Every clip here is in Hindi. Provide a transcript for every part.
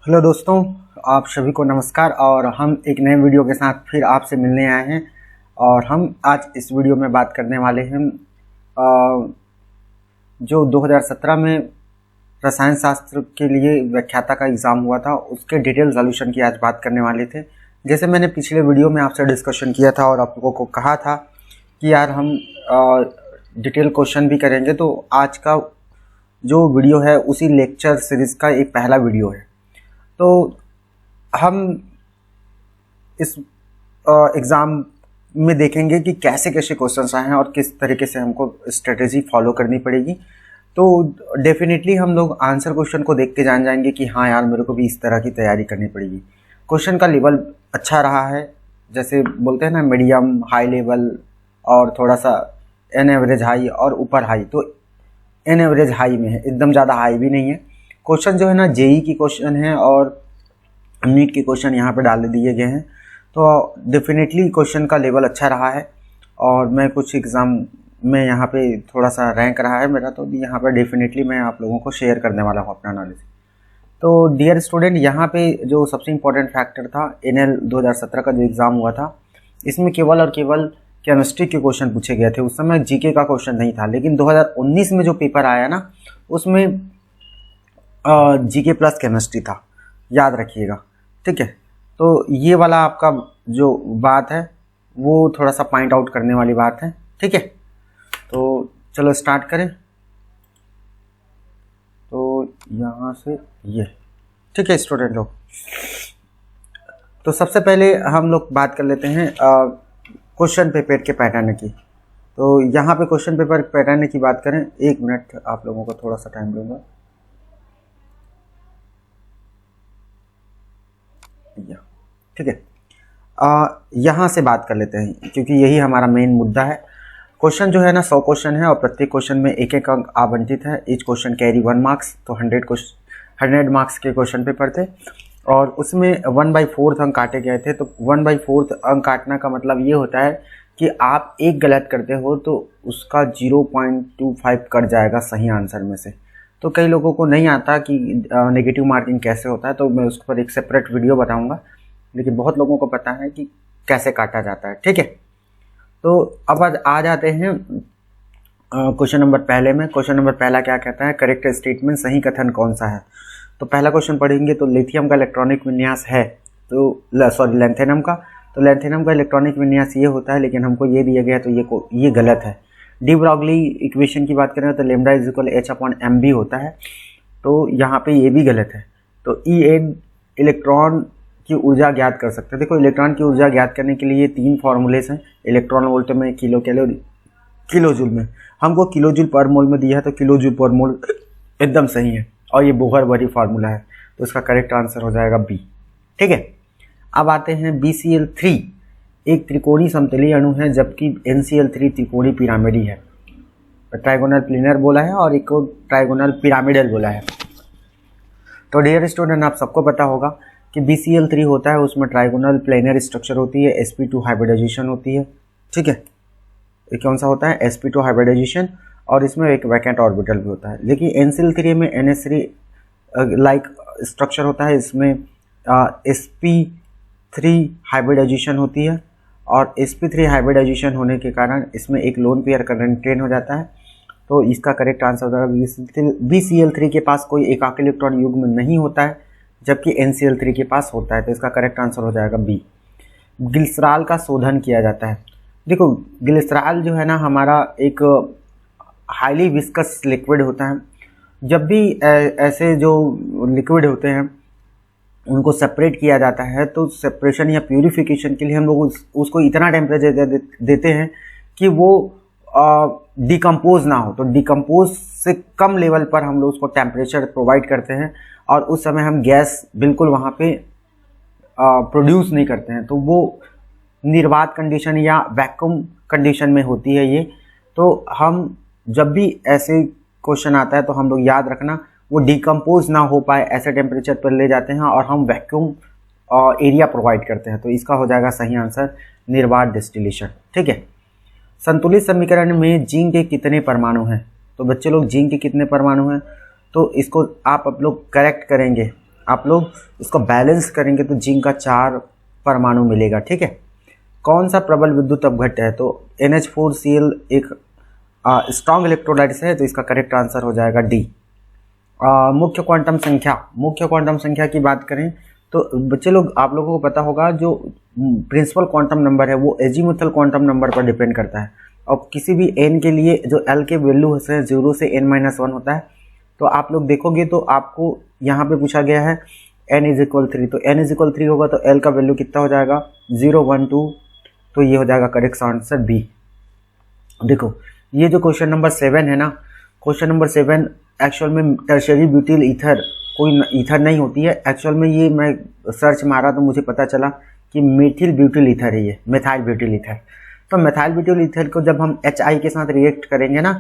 हेलो दोस्तों, आप सभी को नमस्कार। और हम एक नए वीडियो के साथ फिर आपसे मिलने आए हैं। और हम आज इस वीडियो में बात करने वाले हैं जो 2017 में रसायन शास्त्र के लिए व्याख्याता का एग्ज़ाम हुआ था, उसके डिटेल सॉल्यूशन की आज बात करने वाले थे। जैसे मैंने पिछले वीडियो में आपसे डिस्कशन किया था और आप लोगों को कहा था कि यार हम डिटेल क्वेश्चन भी करेंगे, तो आज का जो वीडियो है उसी लेक्चर सीरीज़ का एक पहला वीडियो है। तो हम इस एग्ज़ाम में देखेंगे कि कैसे कैसे क्वेश्चंस आए हैं और किस तरीके से हमको स्ट्रेटेजी फॉलो करनी पड़ेगी। तो डेफिनेटली हम लोग आंसर क्वेश्चन को देख के जान जाएंगे कि हाँ यार, मेरे को भी इस तरह की तैयारी करनी पड़ेगी। क्वेश्चन का लेवल अच्छा रहा है, जैसे बोलते हैं ना मीडियम, हाई लेवल और थोड़ा सा एन एवरेज हाई और ऊपर हाई। तो एन एवरेज हाई में है, एकदम ज़्यादा हाई भी नहीं है। क्वेश्चन जो है ना जेई की क्वेश्चन है और नीट के क्वेश्चन यहाँ पे डाल दिए गए हैं। तो डेफिनेटली क्वेश्चन का लेवल अच्छा रहा है और मैं कुछ एग्ज़ाम में यहाँ पे थोड़ा सा रैंक रहा है मेरा, तो यहाँ पर डेफिनेटली मैं आप लोगों को शेयर करने वाला हूँ अपना नॉलेज। तो डियर स्टूडेंट, यहाँ पे जो सबसे इम्पोर्टेंट फैक्टर था NL 2017 का जो एग्ज़ाम हुआ था, इसमें केवल और केवल केमिस्ट्री के क्वेश्चन पूछे गए थे। उस समय जीके का क्वेश्चन नहीं था, लेकिन 2019 में जो पेपर आया ना, उसमें जीके प्लस केमिस्ट्री था, याद रखिएगा, ठीक है। तो ये वाला आपका जो बात है वो थोड़ा सा पॉइंट आउट करने वाली बात है, ठीक है। तो चलो स्टार्ट करें। तो यहाँ से ये, ठीक है स्टूडेंट लोग। तो सबसे पहले हम लोग बात कर लेते हैं क्वेश्चन पेपर के पैटर्न की। तो यहाँ पे क्वेश्चन पेपर पैटर्न की बात करें, एक मिनट आप लोगों को थोड़ा सा टाइम दूंगा। ठीक है, यहाँ से बात कर लेते हैं क्योंकि यही हमारा मेन मुद्दा है। क्वेश्चन जो है ना 100 क्वेश्चन है और प्रत्येक क्वेश्चन में एक एक अंक आवंटित है। Each question carry 1 marks. तो 100 मार्क्स के क्वेश्चन पेपर थे और उसमें 1/4 अंक काटे गए थे। तो 1/4 अंक काटना का मतलब ये होता है कि आप एक गलत करते हो तो उसका 0.25 कट जाएगा सही आंसर में से। तो कई लोगों को नहीं आता कि नेगेटिव मार्किंग कैसे होता है, तो मैं उस पर एक सेपरेट वीडियो बताऊंगा, लेकिन बहुत लोगों को पता है कि कैसे काटा जाता है, ठीक है। तो अब आ जाते हैं क्वेश्चन नंबर पहले में। क्वेश्चन नंबर पहला क्या कहता है, करेक्ट स्टेटमेंट, सही कथन कौन सा है। तो पहला क्वेश्चन पढ़ेंगे तो लिथियम का इलेक्ट्रॉनिक विन्यास है, तो लेंथेनम का। तो लेंथेनम का इलेक्ट्रॉनिक विन्यास ये होता है, लेकिन हमको ये दिया गया है तो ये गलत है। डी ब्रॉगली इक्वेशन की बात करें तो लैम्डा = H/mb होता है, तो यहाँ पे ये भी गलत है। तो En इलेक्ट्रॉन की ऊर्जा ज्ञात कर सकते हैं। देखो, इलेक्ट्रॉन की ऊर्जा ज्ञात करने के लिए 3 फॉर्मूलेस हैं, इलेक्ट्रॉन वोल्ट में, किलो कैलोरी, किलो जूल में। हमको किलो जूल पर मोल में दिया है, तो किलो जूल पर मोल एकदम सही है और ये बोहर-बरी फार्मूला है, तो इसका करेक्ट आंसर हो जाएगा बी, ठीक है। अब आते हैं BCl3 एक त्रिकोणीय समतलीय अणु है, जबकि NCl3 त्रिकोणीय पिरामिडी है। ट्राइगोनल प्लेनर बोला है और एक को ट्राइगोनल पिरामिडल बोला है। तो डियर स्टूडेंट, आप सबको पता होगा कि BCl3 होता है, उसमें ट्राइगोनल प्लेनर स्ट्रक्चर होती है, sp2 हाइब्रिडाइजेशन होती है, ठीक है। ये कौन सा होता है, sp2 हाइब्रिडाइजेशन, और इसमें एक वैकेंट ऑर्बिटल भी होता है। लेकिन NCl3 में NH3 लाइक स्ट्रक्चर होता है, इसमें sp3 हाइब्रिडाइजेशन होती है और sp3 हाइब्रिडाइजेशन होने के कारण इसमें एक लोन पेयर कंटेन हो जाता है। तो इसका करेक्ट आंसर हो जाएगा BCl3 के पास कोई एकाक इलेक्ट्रॉन युग्म नहीं होता है, जबकि NCl3 के पास होता है, तो इसका करेक्ट आंसर हो जाएगा बी। ग्लिसरॉल का शोधन किया जाता है। देखो, ग्लिसरॉल जो है ना हमारा एक हाईली विस्कस लिक्विड होता है। जब भी ऐसे जो लिक्विड होते हैं उनको सेपरेट किया जाता है, तो सेपरेशन या प्यूरिफिकेशन के लिए हम लोग उसको इतना टेम्परेचर देते हैं कि वो डिकम्पोज ना हो। तो डिकम्पोज से कम लेवल पर हम लोग उसको टेम्परेचर प्रोवाइड करते हैं और उस समय हम गैस बिल्कुल वहाँ पे प्रोड्यूस नहीं करते हैं, तो वो निर्वात कंडीशन या वैक्यूम कंडीशन में होती है ये। तो हम जब भी ऐसे क्वेश्चन आता है तो हम लोग याद रखना, वो डिकम्पोज ना हो पाए ऐसे टेम्परेचर पर ले जाते हैं और हम वैक्यूम एरिया प्रोवाइड करते हैं। तो इसका हो जाएगा सही आंसर निर्वात डिस्टिलेशन, ठीक है। संतुलित समीकरण में जिंक के कितने परमाणु हैं। तो बच्चे लोग जिंक के कितने परमाणु हैं, तो इसको आप लोग करेक्ट करेंगे। आप लोग इसको बैलेंस करेंगे तो जिंक का 4 परमाणु मिलेगा। ठीक है, कौन सा प्रबल विद्युत अपघट्य है? तो NH4Cl एक स्ट्रॉन्ग इलेक्ट्रोलाइट है, तो इसका करेक्ट आंसर हो जाएगा डी। मुख्य क्वांटम संख्या की बात करें तो बच्चे लोग, आप लोगों को पता होगा जो प्रिंसिपल क्वांटम नंबर है वो एजीमुथल क्वांटम नंबर पर डिपेंड करता है। और किसी भी n के लिए जो l के वैल्यू है 0 से n-1 होता है। तो आप लोग देखोगे तो आपको यहाँ पे पूछा गया है n=3, तो n=3 होगा तो l का वैल्यू कितना हो जाएगा? 0, 1, 2, तो ये हो जाएगा करेक्ट आंसर बी। देखो ये जो क्वेश्चन नंबर 7 है ना, क्वेश्चन नंबर 7 एक्चुअल में टर्शियरी ब्यूटिल ईथर कोई ईथर नहीं होती है। एक्चुअल में ये मैं सर्च मारा तो मुझे पता चला कि मेथिल ब्यूटिल ईथर है, ये मेथाइल ब्यूटिल ईथर। तो मेथाइल ब्यूटिल ईथर को जब हम HI के साथ रिएक्ट करेंगे ना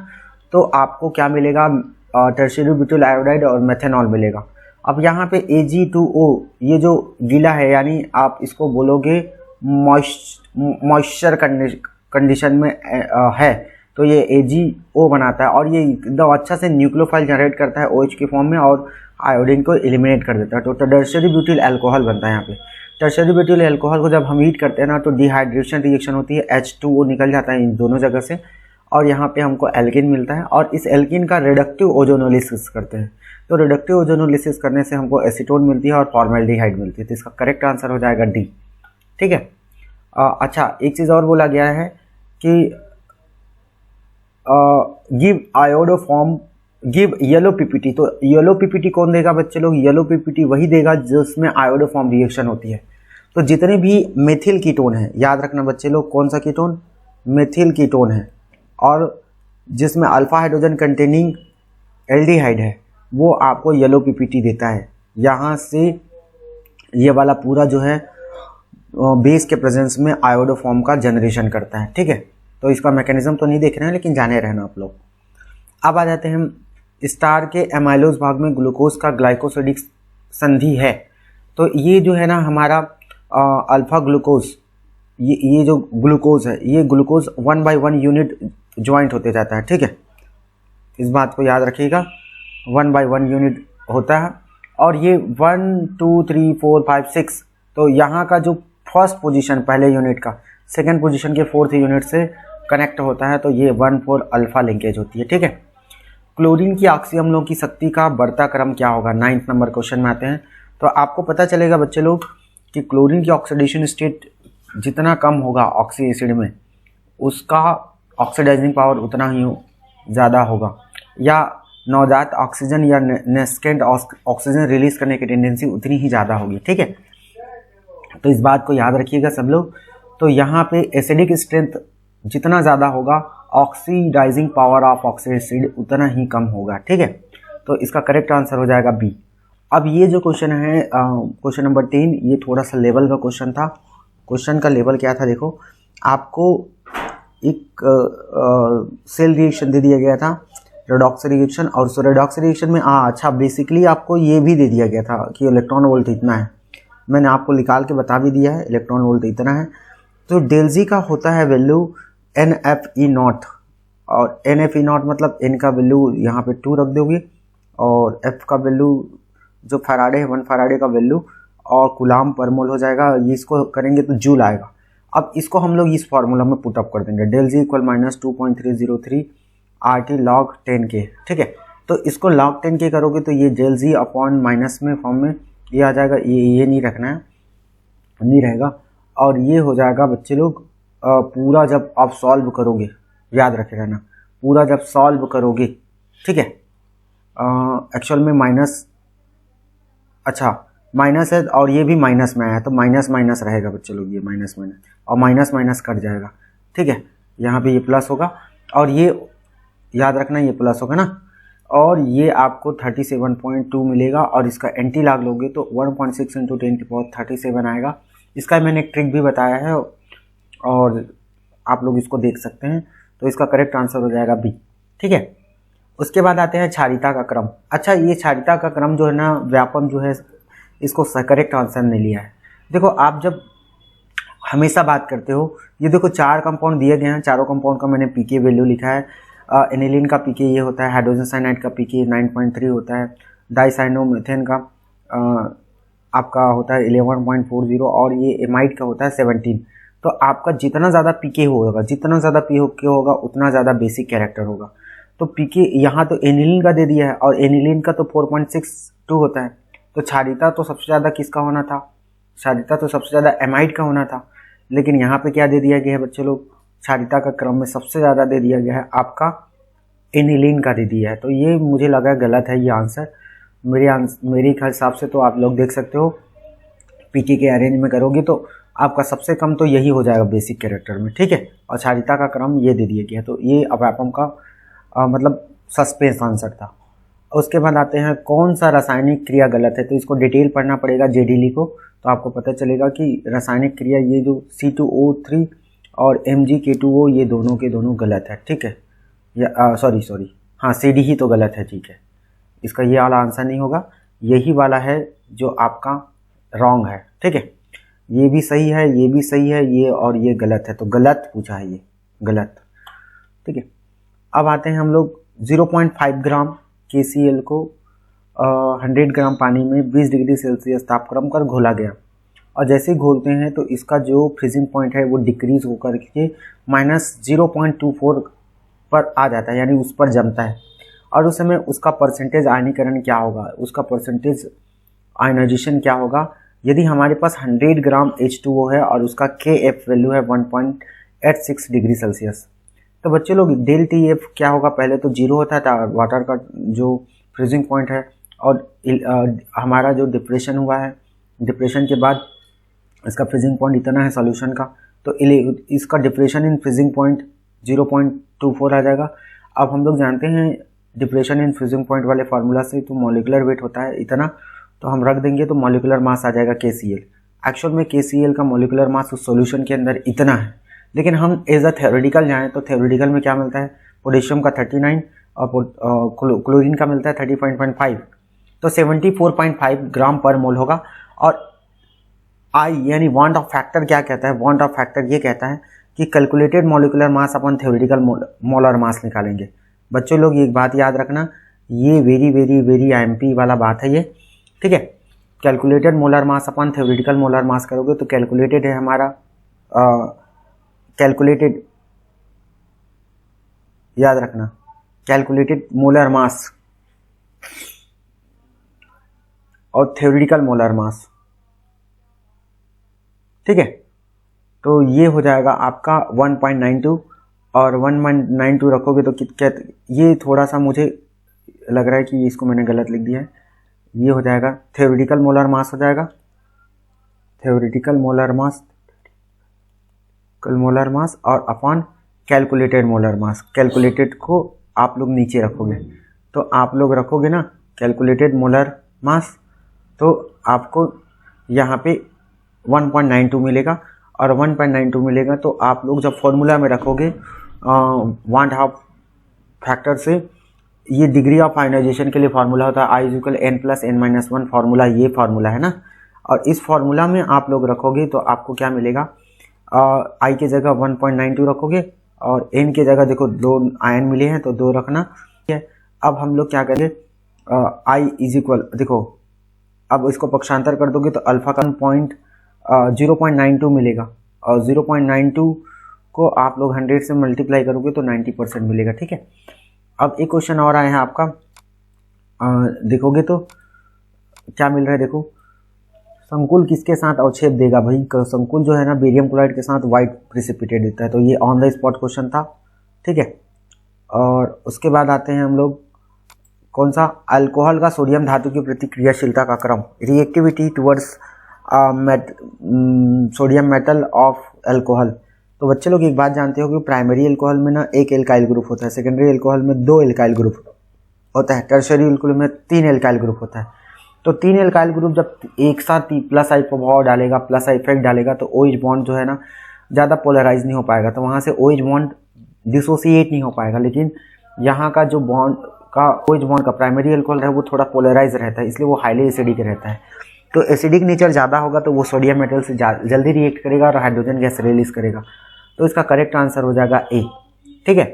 तो आपको क्या मिलेगा? टर्शियरी ब्यूटिल आयोडाइड और मेथेनॉल मिलेगा। अब यहाँ पे Ag2O ये जो गीला है, यानी आप इसको बोलोगे मॉइस्चर कंडीशन में है, तो ये AgO बनाता है और ये एकदम अच्छा से न्यूक्लियोफाइल जनरेट करता है OH के फॉर्म में और आयोडीन को एलिमिनेट कर देता है। तो टर्शियरी ब्यूटिल अल्कोहल बनता है। यहाँ पे टर्शियरी ब्यूटिल अल्कोहल को जब हम हीट करते हैं ना तो डिहाइड्रेशन रिएक्शन होती है, H2O निकल जाता है इन दोनों जगह से और यहाँ पे हमको एल्कीन मिलता है और इस एल्कीन का रिडक्टिव ओजोनोलिसिस करते हैं। तो रिडक्टिव ओजोनोलिसिस करने से हमको एसीटोन मिलती है और फॉर्मेल्डिहाइड मिलती है। तो इसका करेक्ट आंसर हो जाएगा डी। ठीक है। अच्छा, एक चीज़ और बोला गया है कि give iodoform give yellow PPT. तो येलो पीपीटी कौन देगा बच्चे लोग? येलो पीपीटी वही देगा जिसमें आयोडोफॉर्म रिएक्शन होती है। तो जितने भी मेथिल कीटोन है, याद रखना बच्चे लोग, कौन सा कीटोन? मेथिल कीटोन है, और जिसमें अल्फा हाइड्रोजन कंटेनिंग एल्डिहाइड है वो आपको येलो पीपीटी देता है। यहाँ से ये वाला पूरा जो है बेस के प्रेजेंस में आयोडोफॉर्म का जनरेशन करता है। ठीक है, तो इसका मैकेनिज्म तो नहीं देख रहे हैं लेकिन जाने रहना आप लोग। अब आ जाते हैं हम स्टार के एमाइलोज भाग में ग्लूकोज का ग्लाइकोसिडिक संधि है। तो ये जो है ना हमारा अल्फा ग्लूकोज, ये जो ग्लूकोज है, ये ग्लूकोज 1/1 यूनिट ज्वाइंट होते जाता है। ठीक है, इस बात को याद रखिएगा, 1/1 यूनिट होता है और ये 1, 2, 3, 4, 5, 6, तो यहाँ का जो फर्स्ट पोजीशन पहले यूनिट का सेकंड पोजीशन के 4th यूनिट से कनेक्ट होता है, तो ये 1,4 अल्फा लिंकेज होती है। ठीक है, क्लोरीन की ऑक्सी अम्लों की शक्ति का बढ़ता क्रम क्या होगा? 9th नंबर क्वेश्चन में आते हैं। तो आपको पता चलेगा बच्चे लोग कि क्लोरीन की ऑक्सीडेशन स्टेट जितना कम होगा ऑक्सी एसिड में, उसका ऑक्सीडाइजिंग पावर उतना ही ज़्यादा होगा, या नवजात ऑक्सीजन या नेस्केंट ऑक्सीजन रिलीज करने की टेंडेंसी उतनी ही ज़्यादा होगी। ठीक है, तो इस बात को याद रखिएगा सब लोग। तो यहाँ पे एसिडिक स्ट्रेंथ जितना ज़्यादा होगा, oxidising power of oxy acid उतना ही कम होगा। ठीक है, तो इसका करेक्ट आंसर हो जाएगा बी। अब ये जो क्वेश्चन है क्वेश्चन नंबर 3, ये थोड़ा सा लेवल का क्वेश्चन था। क्वेश्चन का लेवल क्या था? देखो, आपको एक सेल रिएक्शन दे दिया गया था, रेडॉक्स रिएक्शन, और उस रेडॉक्स रिएक्शन में अच्छा बेसिकली आपको ये भी दे दिया गया था कि इलेक्ट्रॉन वोल्ट इतना है। मैंने आपको निकाल के बता भी दिया है, इलेक्ट्रॉन वोल्ट इतना है। तो डेल जी का होता है वैल्यू NFE0, और NFE0 मतलब n का वैल्यू यहाँ पे 2 रख दोगे और f का वैल्यू जो फैराडे है 1 फैराडे का वैल्यू और कूलाम पर मोल हो जाएगा। ये इसको करेंगे तो जूल आएगा। अब इसको हम लोग इस फॉर्मूला में पुट अप कर देंगे, del G equal -2.303 RT log 10K। ठीक है, तो इसको log 10K करोगे तो ये डेल जी अपॉन माइनस में फॉर्म में ये आ जाएगा, ये नहीं रखना है, नहीं रहेगा, और ये हो जाएगा बच्चे लोग पूरा जब आप सॉल्व करोगे, याद रखे रहना, पूरा जब सॉल्व करोगे। ठीक है, एक्चुअल में माइनस, अच्छा माइनस है और ये भी माइनस में आया है तो माइनस माइनस रहेगा बच्चे लोग, ये माइनस माइनस और माइनस माइनस कट जाएगा। ठीक है, यहाँ पे ये प्लस होगा और ये याद रखना ये प्लस होगा ना, और ये आपको 37.2 मिलेगा और इसका एंटी लॉग लोगे तो 1.6 × 10⁻37 आएगा। इसका मैंने एक ट्रिक भी बताया है और आप लोग इसको देख सकते हैं। तो इसका करेक्ट आंसर हो जाएगा बी। ठीक है, उसके बाद आते हैं क्षारीयता का क्रम। अच्छा, ये क्षारीयता का क्रम जो है ना, व्यापम जो है, इसको करेक्ट आंसर नहीं लिया है। देखो, आप जब हमेशा बात करते हो, ये देखो 4 कंपाउंड दिए गए हैं, चारों कंपाउंड का मैंने पीके वैल्यू लिखा है। एनिलीन का पीके ये होता है, हाइड्रोजन साइनाइड का पीके 9.3 होता है, डाइसाइनोमेथेन का आपका होता है 11.40 और ये एमाइड का होता है 17। तो आपका जितना ज़्यादा पीके होगा, जितना ज़्यादा पीके होगा उतना ज़्यादा बेसिक कैरेक्टर होगा। तो पीके यहाँ तो एनिलीन का दे दिया है और एनिलीन का तो 4.62 होता है। तो क्षारीयता तो सबसे ज़्यादा किसका होना था, क्षारीयता तो सबसे ज़्यादा एमाइड का होना था, लेकिन यहाँ पे क्या दे दिया गया है बच्चे लोग, क्षारीयता का क्रम में सबसे ज़्यादा दे दिया गया है आपका एनिलीन का दे दिया है। तो ये मुझे लगा गलत है ये आंसर, मेरे हिसाब से। तो आप लोग देख सकते हो पीके के अरेंज में करोगे तो आपका सबसे कम तो यही हो जाएगा बेसिक कैरेक्टर में, ठीक है। और क्षारीयता का क्रम ये दे दिया गया, तो ये अवैपम का मतलब सस्पेंस आंसर था। उसके बाद आते हैं कौन सा रासायनिक क्रिया गलत है, तो इसको डिटेल पढ़ना पड़ेगा जेडीली को, तो आपको पता चलेगा कि रासायनिक क्रिया ये जो C2O3 और MgK2O ये दोनों के दोनों गलत है, ठीक है। या सॉरी हाँ CD ही तो गलत है, ठीक है। इसका ये वाला आंसर नहीं होगा, यही वाला है जो आपका रॉन्ग है, ठीक है। ये भी सही है, ये भी सही है, ये और ये गलत है, तो गलत पूछा है ये, गलत, ठीक है। अब आते हैं हम लोग 0.5 ग्राम KCl को 100 ग्राम पानी में 20 डिग्री सेल्सियस तापक्रम कर घोला गया, और जैसे ही घोलते हैं तो इसका जो फ्रीजिंग पॉइंट है वो डिक्रीज होकर के -0.24 पर आ जाता है, यानी उस पर जमता है। और उस समय उसका परसेंटेज आयनीकरण क्या होगा, उसका परसेंटेज आयनाइजेशन क्या होगा, यदि हमारे पास 100 ग्राम H2O है और उसका KF वैल्यू है 1.86 डिग्री सेल्सियस। तो बच्चे लोग डेल TF क्या होगा, पहले तो 0 होता था वाटर का जो फ्रीजिंग पॉइंट है, और हमारा जो डिप्रेशन हुआ है, डिप्रेशन के बाद इसका फ्रीजिंग पॉइंट इतना है सॉल्यूशन का, तो इसका डिप्रेशन इन फ्रीजिंग पॉइंट 0.24 आ जाएगा। अब हम लोग जानते हैं डिप्रेशन इन फ्रीजिंग पॉइंट वाले फार्मूला से तो मॉलिकुलर वेट होता है इतना, तो हम रख देंगे तो मॉलिकुलर मास आ जाएगा KCl। एक्चुअल में KCl का मॉलिकुलर मास उस सॉल्यूशन के अंदर इतना है, लेकिन हम एज अ थ्योरेटिकल जाएँ तो थ्योरेटिकल में क्या मिलता है, पोटेशियम का 39 और क्लोरीन का मिलता है 30.5, तो 74.5 ग्राम पर मोल होगा। और I यानी वांट ऑफ फैक्टर क्या कहता है, वांट ऑफ फैक्टर ये कहता है कि कैलकुलेटेड मॉलिकुलर मास अपन थ्योरेटिकल मोलर मास निकालेंगे। बच्चों लोग एक बात याद रखना, ये वेरी वेरी वेरी IMP वाला बात है ये, ठीक है। कैलकुलेटेड मोलर मास अपन थ्योरेटिकल मोलर मास करोगे तो कैलकुलेटेड है हमारा कैलकुलेटेड, याद रखना, कैलकुलेटेड मोलर मास और थ्योरेटिकल मोलर मास, ठीक है। तो ये हो जाएगा आपका 1.92 और 1.92 रखोगे तो क्या, ये थोड़ा सा मुझे लग रहा है कि इसको मैंने गलत लिख दिया है, ये हो जाएगा थ्योरेटिकल मोलर मास हो जाएगा, थ्योरेटिकल मोलर मास और upon calculated molar mass. Calculated को आप लोग नीचे रखोगे, तो आप लोग रखोगे ना कैलकुलेटेड मोलर मास, तो आपको यहाँ पे 1.92 मिलेगा, और 1.92 मिलेगा तो आप लोग जब फॉर्मूला में रखोगे वांट हाफ फैक्टर से, ये डिग्री ऑफ आयनाइजेशन के लिए फार्मूला होता है I = n+n-1 फार्मूला, ये फार्मूला है ना। और इस फार्मूला में आप लोग रखोगे तो आपको क्या मिलेगा, I की जगह 1.92 रखोगे और n की जगह देखो 2 आयन मिले हैं तो 2 रखना, ठीक है। अब हम लोग क्या करेंगे, I = देखो अब इसको पक्षांतर कर दोगे तो अल्फा का 0.92 मिलेगा, और 0.92 को आप लोग 100 से मल्टीप्लाई करोगे तो 90% मिलेगा, ठीक है। अब एक क्वेश्चन और आया है आपका, देखोगे तो क्या मिल रहा है, देखो संकुल किसके साथ अवक्षेप देगा भाई, संकुल जो है ना बेरियम क्लोराइड के साथ व्हाइट प्रिसिपिटेट देता है, तो ये ऑन द स्पॉट क्वेश्चन था, ठीक है। और उसके बाद आते हैं हम लोग कौन सा, अल्कोहल का सोडियम धातु की प्रतिक्रियाशीलता का क्रम, reactivity towards sodium metal of alcohol. तो बच्चे लोग एक बात जानते हो कि प्राइमरी अल्कोहल में ना 1 एल्काइल ग्रुप होता है, सेकेंडरी अल्कोहल में 2 एल्काइल ग्रुप होता है, टर्शियरी अल्कोहल में 3 एल्काइल ग्रुप होता है। तो 3 एल्काइल ग्रुप जब एक साथ प्लस आई प्रभाव डालेगा, प्लस आई इफेक्ट डालेगा, तो OH बॉन्ड जो है ना ज़्यादा पोलराइज नहीं हो पाएगा, तो वहाँ से OH बॉन्ड डिसोसिएट नहीं हो पाएगा। लेकिन यहाँ का जो बॉन्ड का OH बॉन्ड का प्राइमरी अल्कोहल है वो थोड़ा पोलराइज रहता है, इसलिए वो हाईली एसिडिक रहता है। तो एसिडिक नेचर ज़्यादा होगा तो वो सोडियम मेटल से जल्दी रिएक्ट करेगा और हाइड्रोजन गैस रिलीज करेगा, तो इसका करेक्ट आंसर हो जाएगा A, ठीक है।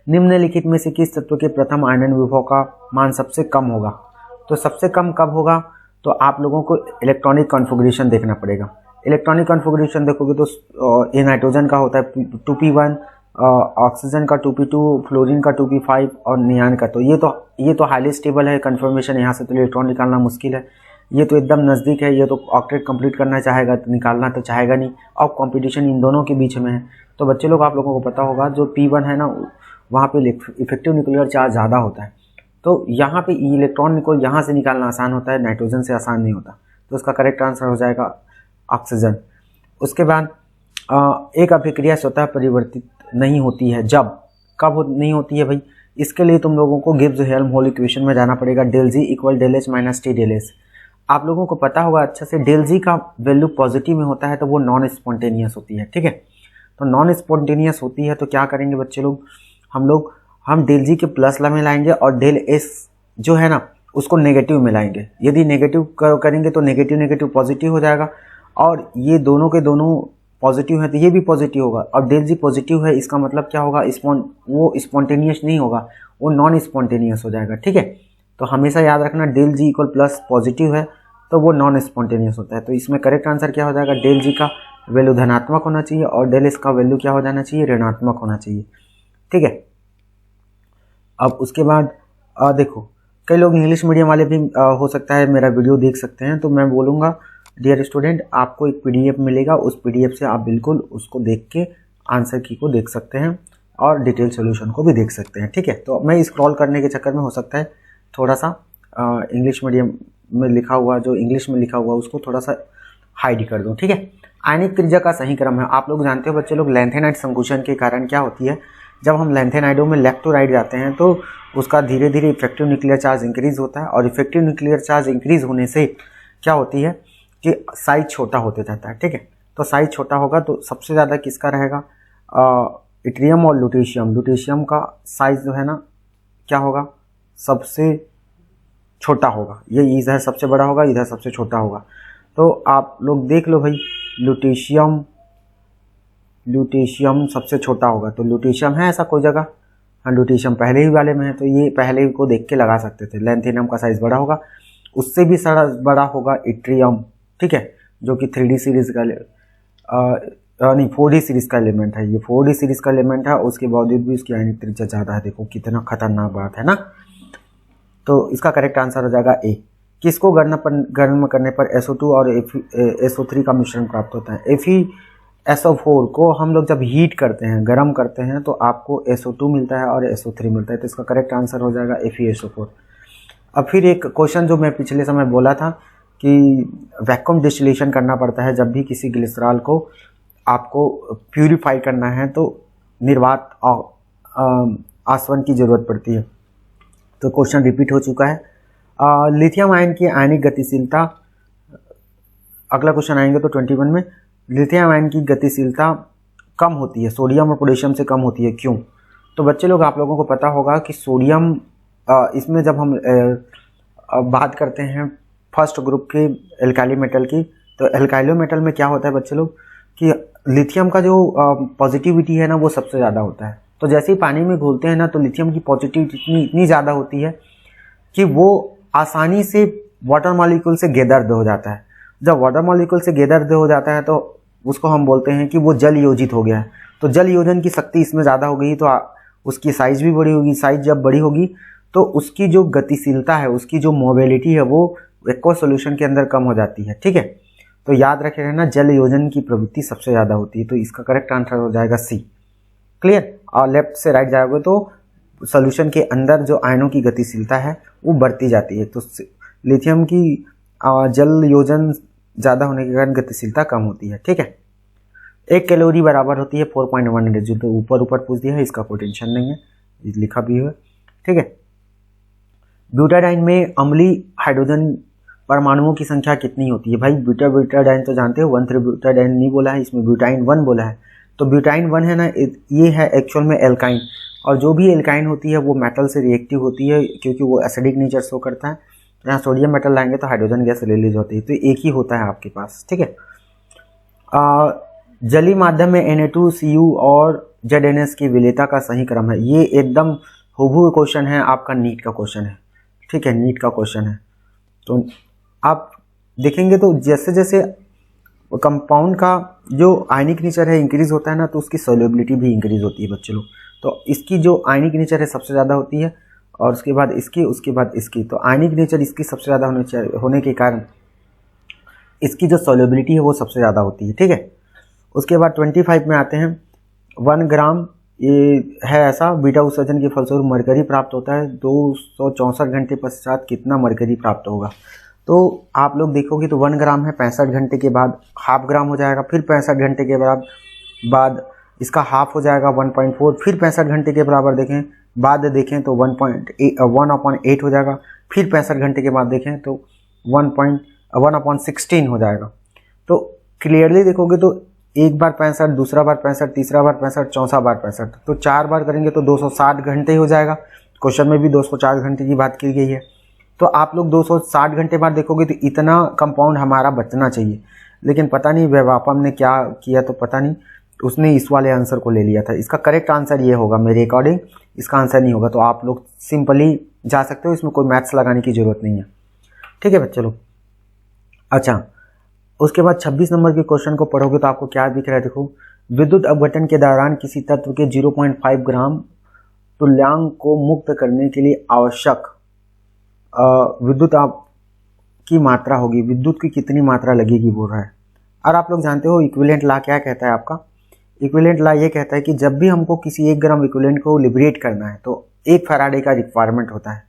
निम्नलिखित में से किस तत्व के प्रथम आयनन विभव का मान सबसे कम होगा, तो सबसे कम कब होगा, तो आप लोगों को इलेक्ट्रॉनिक कॉन्फ़िगरेशन देखना पड़ेगा। इलेक्ट्रॉनिक कॉन्फ़िगरेशन देखोगे तो ये नाइट्रोजन का होता है 2p1, ऑक्सीजन का 2p2, फ्लोरीन का 2p5 और नियान का। तो ये तो हाईली स्टेबल है कन्फर्मेशन, यहाँ से तो इलेक्ट्रॉन निकालना मुश्किल है। ये तो एकदम नज़दीक है, ये तो ऑक्टेट कंप्लीट करना चाहेगा तो निकालना तो चाहेगा नहीं। अब कंपटीशन इन दोनों के बीच में है। तो बच्चे लोग आप लोगों को पता होगा जो P1 है ना, वहाँ पे इफेक्टिव न्यूक्लियर चार्ज ज़्यादा होता है। तो यहाँ पे इलेक्ट्रॉन को यहाँ से निकालना आसान होता है, नाइट्रोजन से आसान नहीं होता। तो उसका करेक्ट आंसर हो जाएगा ऑक्सीजन। उसके बाद एक अभिक्रिया स्वतः परिवर्तित नहीं होती है जब, कब नहीं होती है भाई? इसके लिए तुम लोगों को गिब्स हेल्महोल्ट्ज़ इक्वेशन में जाना पड़ेगा। Del G equal del H minus T del S. आप लोगों को पता होगा अच्छा से, डेल जी का वैल्यू पॉजिटिव में होता है तो वो नॉन स्पॉन्टेनियस होती है, ठीक है। तो नॉन स्पॉन्टेनियस होती है तो क्या करेंगे बच्चे लोग, हम डेल जी के प्लस में लाएंगे और डेल एस जो है ना उसको नेगेटिव में लाएंगे। यदि नेगेटिव करेंगे तो नेगेटिव नेगेटिव पॉजिटिव हो जाएगा, और ये दोनों के दोनों पॉजिटिव है तो ये भी पॉजिटिव होगा। और डेल जी पॉजिटिव है इसका मतलब क्या होगा, वो स्पॉन्टेनियस नहीं होगा, वो नॉन स्पॉन्टेनियस हो जाएगा, ठीक है। तो हमेशा याद रखना del G equal plus positive है तो वो नॉन स्पॉन्टेनियस होता है। तो इसमें करेक्ट आंसर क्या हो जाएगा, डेल जी का वैल्यू धनात्मक होना चाहिए और डेल एस का वैल्यू क्या हो जाना चाहिए, ऋणात्मक होना चाहिए, ठीक है। अब उसके बाद देखो कई लोग इंग्लिश मीडियम वाले भी हो सकता है मेरा वीडियो देख सकते हैं, तो मैं बोलूँगा डियर स्टूडेंट आपको एक पीडीएफ मिलेगा, उस पीडीएफ से आप बिल्कुल उसको देख के आंसर की को देख सकते हैं और डिटेल सॉल्यूशन को भी देख सकते हैं, ठीक है। तो मैं स्क्रॉल करने के चक्कर में हो सकता है थोड़ा सा इंग्लिश मीडियम में लिखा हुआ, जो इंग्लिश में लिखा हुआ उसको थोड़ा सा हाइड कर दूँ, ठीक है। आयनिक त्रिज्या का सही क्रम है, आप लोग जानते हो बच्चे लोग, लैंथेनाइड संकुचन के कारण क्या होती है, जब हम लैंथेनाइडों में लेफ्ट टू राइट जाते हैं तो उसका धीरे धीरे इफेक्टिव न्यूक्लियर चार्ज इंक्रीज होता है, और इफेक्टिव न्यूक्लियर चार्ज इंक्रीज होने से क्या होती है कि साइज छोटा होते जाता है, ठीक है। तो साइज छोटा होगा तो सबसे ज़्यादा किसका रहेगा, इट्रियम और लुटेशियम। लुटेशियम का साइज जो है ना क्या होगा, सबसे छोटा होगा, ये इधर सबसे बड़ा होगा, इधर सबसे छोटा होगा। तो आप लोग देख लो भाई, लुटेशियम सबसे छोटा होगा, तो लुटेशियम है ऐसा कोई जगह, हाँ लुटेशियम पहले ही वाले में है, तो ये पहले को देख के लगा सकते थे। लैंथेनियम का साइज बड़ा होगा, उससे भी सारा बड़ा होगा इट्रियम, ठीक है, जो कि 3D सीरीज का नहीं 4D सीरीज का एलिमेंट है। ये 4D सीरीज का एलिमेंट है, उसके बावजूद भी उसकी आयनिक त्रिज्या ज़्यादा है। देखो कितना खतरनाक बात है ना। तो इसका करेक्ट आंसर हो जाएगा ए। किसको गर्म करने पर SO2 और SO3 का मिश्रण प्राप्त होता है। FeSO4 को हम लोग जब हीट करते हैं, गर्म करते हैं, तो आपको SO2 मिलता है और SO3 मिलता है। तो इसका करेक्ट आंसर हो जाएगा FeSO4। अब फिर एक क्वेश्चन जो मैं पिछले समय बोला था कि वैक्यूम डिस्टिलेशन करना पड़ता है जब भी किसी ग्लिसरॉल को आपको प्यूरिफाई करना है, तो निर्वात आसवन की ज़रूरत पड़ती है। तो क्वेश्चन रिपीट हो चुका है। लिथियम आयन की आयनिक गतिशीलता, अगला क्वेश्चन आएंगे तो 21 में, लिथियम आयन की गतिशीलता कम होती है, सोडियम और पोटेशियम से कम होती है, क्यों? तो बच्चे लोग आप लोगों को पता होगा कि सोडियम, इसमें जब हम बात करते हैं फर्स्ट ग्रुप के एल्काइली मेटल की, तो एल्काइलो मेटल में क्या होता है बच्चे लोग कि लिथियम का जो पॉजिटिविटी है ना वो सबसे ज़्यादा होता है। तो जैसे ही पानी में घोलते हैं ना तो लिथियम की पॉजिटिविटी इतनी ज़्यादा होती है कि वो आसानी से वाटर मॉलिक्यूल से गेदर्ड हो जाता है। जब वाटर मॉलिक्यूल से गेदर्ड हो जाता है तो उसको हम बोलते हैं कि वो जल योजित हो गया है। तो जल योजन की शक्ति इसमें ज़्यादा हो गई तो उसकी साइज़ भी बड़ी होगी। साइज़ जब बड़ी होगी तो उसकी जो गतिशीलता है, उसकी जो मोबिलिटी है, वो एक्वस सॉल्यूशन के अंदर कम हो जाती है, ठीक है। तो याद रखे रहना, जल योजन की प्रवृत्ति सबसे ज़्यादा होती है। तो इसका करेक्ट आंसर हो जाएगा सी। क्लियर? और लेफ्ट से राइट जाओगे तो सॉल्यूशन के अंदर जो आयनों की गतिशीलता है वो बढ़ती जाती है। तो लिथियम की जल योजन ज़्यादा होने के कारण गतिशीलता कम होती है, ठीक है। 1 कैलोरी बराबर होती है 4.1 जो तो ऊपर पूछ दिया है, इसका कोई टेंशन नहीं है, लिखा भी है, ठीक है। ब्यूटाडाइन में अम्लीय हाइड्रोजन परमाणुओं की संख्या कितनी होती है? भाई ब्यूटाडाइन तो जानते हो, 1,3 ब्यूटाडाइन नहीं बोला है, इसमें ब्यूटाइन 1 बोला है। तो ब्यूटाइन 1 है ना, ये है एक्चुअल में एल्काइन, और जो भी एल्काइन होती है वो मेटल से रिएक्टिव होती है क्योंकि वो एसिडिक नेचर शो करता है। यहाँ सोडियम मेटल लाएंगे तो हाइड्रोजन गैस रिलीज होती है, तो एक ही होता है आपके पास, ठीक है। जलीय माध्यम में Na2Cu और ZNS की विलेयता का सही क्रम है। ये एकदम हुबहू क्वेश्चन है, आपका नीट का क्वेश्चन है, ठीक है, नीट का क्वेश्चन है। तो आप देखेंगे तो जैसे जैसे कंपाउंड का जो आयनिक नेचर है इंक्रीज होता है ना, तो उसकी सोल्युबिलिटी भी इंक्रीज होती है बच्चे लोग। तो इसकी जो आयनिक नेचर है सबसे ज़्यादा होती है, और उसके बाद इसकी, उसके बाद इसकी। तो आयनिक नेचर इसकी सबसे ज़्यादा होने के कारण इसकी जो सोल्युबिलिटी है वो सबसे ज़्यादा होती है, ठीक है। उसके बाद 25 में आते हैं। 1 ग्राम ये है ऐसा, बीटा उत्सर्जन के फलस्वरूप मरकरी प्राप्त होता है। 264 घंटे पश्चात कितना मरकरी प्राप्त होगा? तो आप लोग देखोगे तो 1 ग्राम है, 65 घंटे के बाद हाफ ग्राम हो जाएगा, फिर 65 घंटे के बाद इसका हाफ हो जाएगा 1.4, फिर 65 घंटे के बराबर देखें तो 1/8 हो जाएगा, फिर 65 घंटे के बाद देखें तो 1/16 हो जाएगा। तो क्लियरली देखोगे तो एक बार 65, दूसरा बार 65, तीसरा बार 65, चौथा बार 65, तो 4 बार करेंगे तो 260 घंटे हो जाएगा। क्वेश्चन में भी 204 घंटे की बात की गई है। तो आप लोग 260 घंटे बाद देखोगे तो इतना कंपाउंड हमारा बचना चाहिए, लेकिन पता नहीं वेवापम ने क्या किया, तो पता नहीं उसने इस वाले आंसर को ले लिया था। इसका करेक्ट आंसर ये होगा मेरे अकॉर्डिंग, इसका आंसर नहीं होगा। तो आप लोग सिंपली जा सकते हो, इसमें कोई मैथ्स लगाने की जरूरत नहीं है, ठीक है बच्चे लोग। अच्छा, उसके बाद 26 नंबर के क्वेश्चन को पढ़ोगे तो आपको क्या दिख रहा है, देखो। विद्युत अपघटन के दौरान किसी तत्व के 0.5 ग्राम तुल्यांक को मुक्त करने के लिए आवश्यक विद्युत की मात्रा होगी। विद्युत की कितनी मात्रा लगेगी बोल रहा है। और आप लोग जानते हो इक्विवेलेंट लॉ क्या कहता है आपका? इक्विवेलेंट लॉ ये कहता है कि जब भी हमको किसी 1 ग्राम इक्विवेलेंट को लिबरेट करना है तो 1 फैराडे का रिक्वायरमेंट होता है।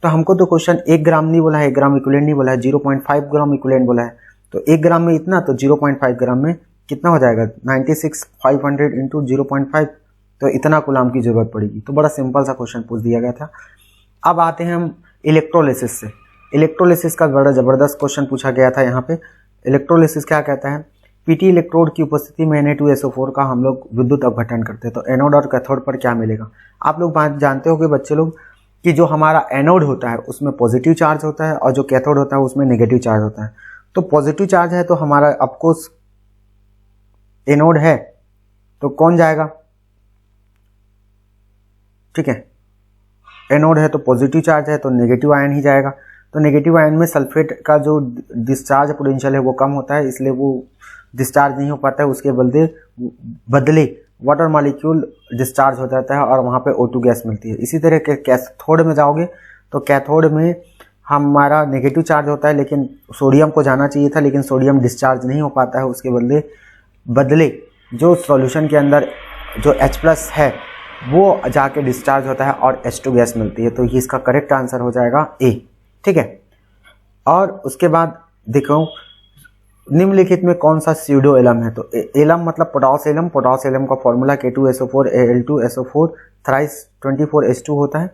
तो हमको तो क्वेश्चन 1 ग्राम नहीं बोला है, 1 ग्राम इक्विवेलेंट नहीं बोला है, 0.5 ग्राम इक्विवेलेंट बोला है। तो 1 ग्राम में इतना, तो 0.5 ग्राम में कितना हो जाएगा? 96,500 इंटू 0.5, तो इतना कूलाम की जरूरत पड़ेगी। तो बड़ा सिंपल सा क्वेश्चन पूछ दिया गया था। अब आते हैं हम इलेक्ट्रोलिसिस से। इलेक्ट्रोलिसिस का बड़ा जबरदस्त क्वेश्चन पूछा गया था यहाँ पे। इलेक्ट्रोलिसिस क्या कहता है? पीटी इलेक्ट्रोड की उपस्थिति में Na2SO4 का हम लोग विद्युत अपघटन करते हैं। तो एनोड और कैथोड पर क्या मिलेगा? आप लोग बात जानते हो कि बच्चे लोग कि जो हमारा एनोड होता है उसमें पॉजिटिव चार्ज होता है और जो कैथोड होता है उसमें नेगेटिव चार्ज होता है। तो पॉजिटिव चार्ज है तो हमारा ऑफकोर्स एनोड है, तो कौन जाएगा? ठीक है, एनोड है तो पॉजिटिव चार्ज है तो नेगेटिव आयन ही जाएगा। तो नेगेटिव आयन में सल्फेट का जो डिस्चार्ज पोटेंशियल है वो कम होता है, इसलिए वो डिस्चार्ज नहीं हो पाता है। उसके बदले वाटर मॉलिक्यूल डिस्चार्ज हो जाता है और वहाँ पे O2 गैस मिलती है। इसी तरह के कैथोड में जाओगे तो कैथोड में हमारा नेगेटिव चार्ज होता है, लेकिन सोडियम को जाना चाहिए था, लेकिन सोडियम डिस्चार्ज नहीं हो पाता है। उसके बदले जो सॉल्यूशन के अंदर जो H+ है वो जाके डिस्चार्ज होता है और H2 गैस मिलती है। तो ये इसका करेक्ट आंसर हो जाएगा ए, ठीक है। और उसके बाद देखो निम्नलिखित में कौन सा स्यूडो एलम है? तो एलम मतलब पोटास एलम। पोटास एलम का formula K2SO4 Al2SO4 thrice 24H2 होता है।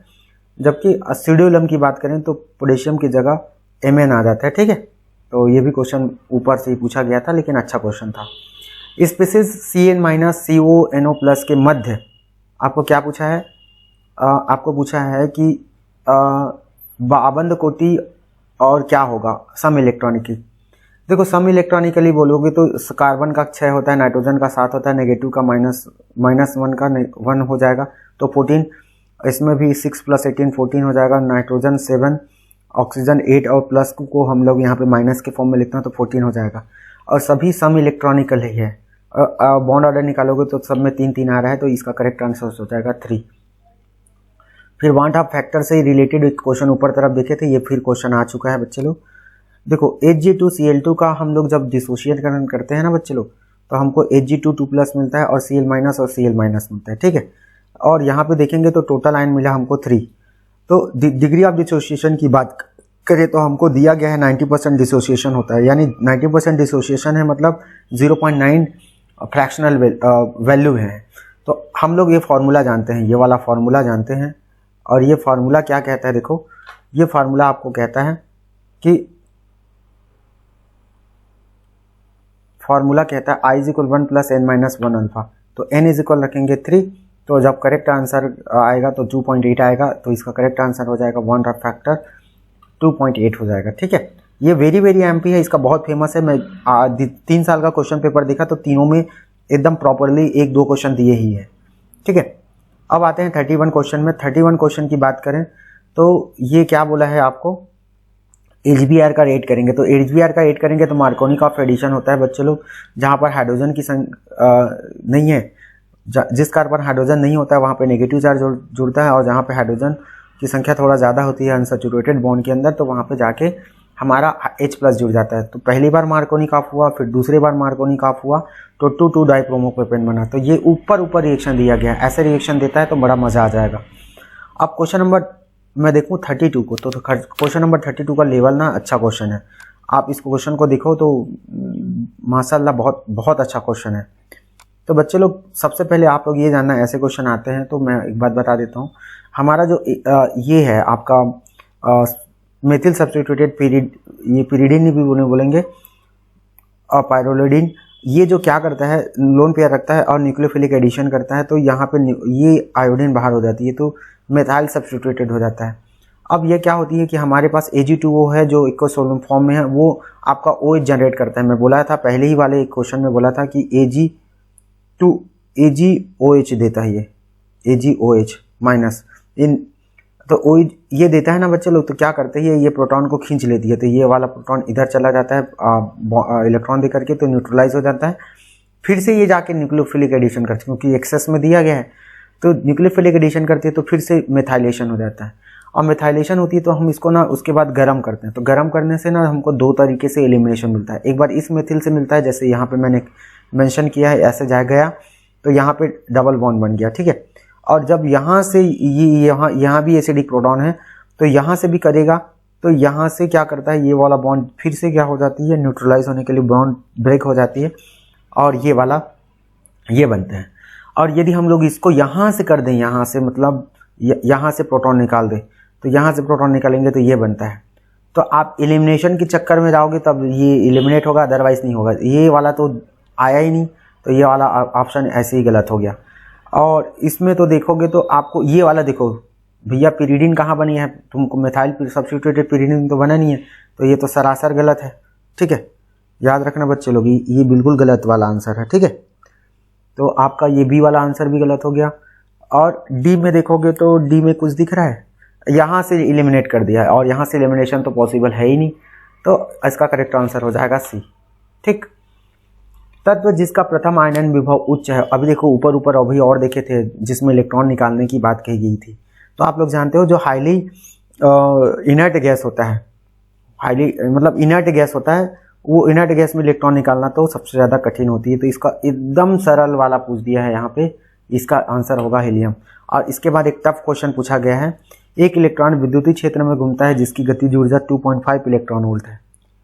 जबकि स्यूडो एलम की बात करें तो पोटेशियम की जगह Mn आ जाता है, ठीक है। तो ये भी क्वेश्चन ऊपर से ही पूछा गया था, लेकिन अच्छा क्वेश्चन था। स्पीसीज CN-CONO+ के मध्य आपको क्या पूछा है? आपको पूछा है कि बाबंद कोटि और क्या होगा सम इलेक्ट्रॉनिकी। देखो सम इलेक्ट्रॉनिकली बोलोगे तो कार्बन का 6 होता है, नाइट्रोजन का 7 होता है, नेगेटिव का -1 का 1 हो जाएगा, तो 14। इसमें भी 6 + 18 14 हो जाएगा। नाइट्रोजन 7, ऑक्सीजन 8 और प्लस को हम लोग यहाँ पे माइनस के फॉर्म में लिखते हैं तो 14 हो जाएगा। और सभी सम इलेक्ट्रॉनिकल ही है। बॉन्ड ऑर्डर निकालोगे तो सब में 3-3 आ रहा है, तो इसका करेक्ट आंसर हो जाएगा 3। फिर वांट ऑफ फैक्टर से रिलेटेड एक क्वेश्चन ऊपर तरफ देखे थे, ये फिर क्वेश्चन आ चुका है बच्चे लोग। देखो Hg2Cl2 का हम लोग जब डिसोशिएट करते हैं ना बच्चे लोग, तो हमको Hg2 मिलता है और Cl- और Cl- मिलता है, ठीक है। और यहाँ पे देखेंगे तो टोटल आयन मिला हमको 3। तो डिग्री ऑफ डिसोसिएशन की बात करें तो हमको दिया गया है 90% डिसोसिएशन होता है, यानी 90% डिसोसिएशन है, मतलब 0.9 फ्रैक्शनल वैल्यू है। तो हम लोग ये फार्मूला जानते हैं, ये वाला फार्मूला जानते हैं। और ये फार्मूला क्या कहता है? देखो ये फार्मूला आपको कहता है कि फार्मूला कहता है I = 1 + n - 1 अल्फा। तो n = रखेंगे 3, तो जब करेक्ट आंसर आएगा तो 2.8 आएगा, तो इसका करेक्ट आंसर हो जाएगा 1 फैक्टर 2.8 हो जाएगा, ठीक है। ये वेरी एमपी है, इसका बहुत फेमस है। मैं 3 साल का क्वेश्चन पेपर देखा तो तीनों में एकदम प्रॉपरली 1-2 क्वेश्चन दिए ही है, ठीक है। अब आते हैं 31 क्वेश्चन में। 31 क्वेश्चन की बात करें तो ये क्या बोला है आपको? HBr का रेट करेंगे तो HBr का रेट करेंगे तो मार्कोनी ऑफ एडिशन होता है बच्चे लोग, जहाँ पर हाइड्रोजन की नहीं है, जिस कार्बन हाइड्रोजन नहीं होता है वहाँ पे नेगेटिव चार्ज जुड़ता है, और जहाँ पे हाइड्रोजन की संख्या थोड़ा ज़्यादा होती है अनसैचुरेटेड बॉन्ड के अंदर तो वहाँ पे जाके हमारा H+ जुड़ जाता है। तो पहली बार मार्कोनी ऑफ हुआ, फिर दूसरी बार मार्कोनी ऑफ हुआ तो 2,2 डाइप्रोमोप्रोपेन बना। तो ये ऊपर रिएक्शन दिया गया है, ऐसे रिएक्शन देता है तो बड़ा मज़ा आ जाएगा। अब क्वेश्चन नंबर मैं देखूँ 32 को, तो क्वेश्चन नंबर 32 का लेवल ना अच्छा क्वेश्चन है। आप इस क्वेश्चन को देखो तो माशाल्लाह बहुत अच्छा क्वेश्चन है। तो बच्चे लोग सबसे पहले आप लोग ये जानना, ऐसे क्वेश्चन आते हैं तो मैं एक बात बता देता हूँ। हमारा जो ये है आपका मेथिल सब्स्टिट्यूटेड ये पिरिडीन भी बोलेंगे और पायरोलिडीन, ये जो क्या करता है लोन पेयर रखता है और न्यूक्लियोफिलिक एडिशन करता है, तो यहाँ पे ये आयोडीन बाहर हो जाती है तो मेथाइल सब्स्टिट्यूटेड हो जाता है। अब ये क्या होती है कि हमारे पास Ag2O है जो इक्वोसोलम फॉर्म में है, वो आपका OH जनरेट करता है। मैं बोला था पहले ही वाले क्वेश्चन में बोला था कि AgOH देता है, ये AgOH माइनस इन तो OH ये देता है ना बच्चे लोग। तो क्या करते हैं ये प्रोटॉन को खींच लेती है, तो ये वाला प्रोटॉन इधर चला जाता है इलेक्ट्रॉन दे करके, तो न्यूट्रलाइज हो जाता है। फिर से ये जाके न्यूक्लियोफिलिक एडिशन करती है, क्योंकि एक्सेस में दिया गया है तो न्यूक्लियोफिलिक एडिशन करती है, तो फिर से मेथाइलेशन हो जाता है। और मेथाइलेशन होती है तो हम इसको ना उसके बाद गर्म करते हैं, तो गर्म करने से ना हमको 2 तरीके से एलिमिनेशन मिलता है। एक बार इस मेथिल से मिलता है, जैसे यहाँ पे मैंने मेंशन किया है, ऐसे जा गया तो यहाँ पे डबल बॉन्ड बन गया, ठीक है। और जब यहाँ से यहाँ भी एसिडिक प्रोटॉन है तो यहाँ से भी करेगा, तो यहाँ से क्या करता है ये वाला बॉन्ड फिर से क्या हो जाती है, न्यूट्रलाइज होने के लिए बॉन्ड ब्रेक हो जाती है और ये वाला ये बनते हैं। और यदि हम लोग इसको यहाँ से कर दें, यहाँ से मतलब यहाँ से प्रोटॉन निकाल दें, तो यहाँ से प्रोटॉन निकालेंगे तो ये बनता है। तो आप एलिमिनेशन के चक्कर में जाओगे तब ये एलिमिनेट होगा, अदरवाइज नहीं होगा। ये वाला तो आया ही नहीं, तो ये वाला ऑप्शन ऐसे ही गलत हो गया। और इसमें तो देखोगे तो आपको ये वाला देखो भैया, पिरिडीन कहाँ बनी है, तुमको मेथाइल सब्स्टिट्यूटेड पिरिडीन तो बना नहीं है, तो ये तो सरासर गलत है, ठीक है। याद रखना बच्चे लोग, ये बिल्कुल गलत वाला आंसर है, ठीक है। तो आपका ये बी वाला आंसर भी गलत हो गया। और डी में देखोगे तो डी में कुछ दिख रहा है, यहाँ से एलिमिनेट कर दिया है और यहाँ से एलिमिनेशन तो पॉसिबल है ही नहीं, तो इसका करेक्ट आंसर हो जाएगा सी, ठीक। तत्व जिसका प्रथम आयनन विभव उच्च है, अभी देखो ऊपर अभी और देखे थे जिसमें इलेक्ट्रॉन निकालने की बात कही गई थी। तो आप लोग जानते हो जो हाईली इनर्ट गैस होता है, हाईली मतलब इनर्ट गैस होता है, वो इनर्ट गैस में इलेक्ट्रॉन निकालना तो सबसे ज़्यादा कठिन होती है। तो इसका एकदम सरल वाला पूछ दिया है यहाँ पे, इसका आंसर होगा हीलियम। और इसके बाद एक टफ क्वेश्चन पूछा गया है, एक इलेक्ट्रॉन विद्युतीय क्षेत्र में घूमता है जिसकी गतिज ऊर्जा 2.5 इलेक्ट्रॉन वोल्ट है,